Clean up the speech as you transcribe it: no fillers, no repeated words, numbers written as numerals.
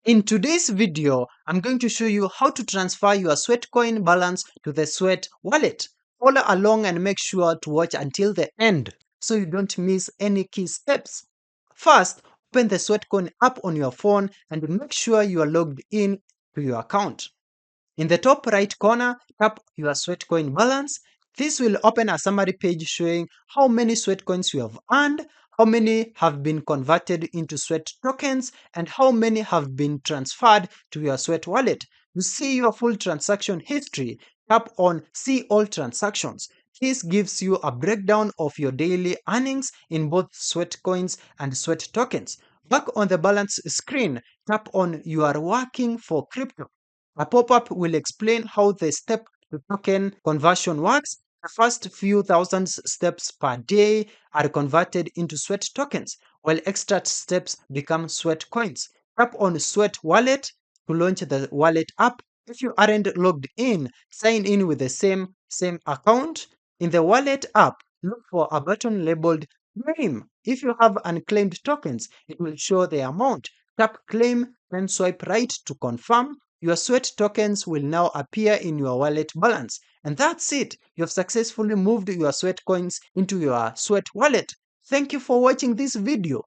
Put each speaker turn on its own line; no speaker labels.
In today's video, I'm going to show you how to transfer your Sweatcoin balance to the Sweat wallet. Follow along and make sure to watch until the end so you don't miss any key steps. First, open the Sweatcoin app on your phone and make sure you are logged in to your account. In the top right corner, tap your Sweatcoin balance. This will open a summary page showing how many Sweatcoins you have earned, how many have been converted into Sweat tokens, and how many have been transferred to your Sweat wallet. To see your full transaction history, tap on See All Transactions. This gives you a breakdown of your daily earnings in both Sweatcoins and Sweat tokens. Back on the balance screen, tap on You are working for crypto. A pop-up will explain how the step to token conversion works. The first few thousand steps per day are converted into Sweat tokens, while extra steps become Sweat coins. Tap on Sweat Wallet to launch the wallet app. If you aren't logged in, sign in with the same account. In the wallet app, look for a button labeled Claim. If you have unclaimed tokens, it will show the amount. Tap Claim, then swipe right to confirm. Your Sweat tokens will now appear in your wallet balance. And that's it. You have successfully moved your Sweat coins into your Sweat wallet. Thank you for watching this video.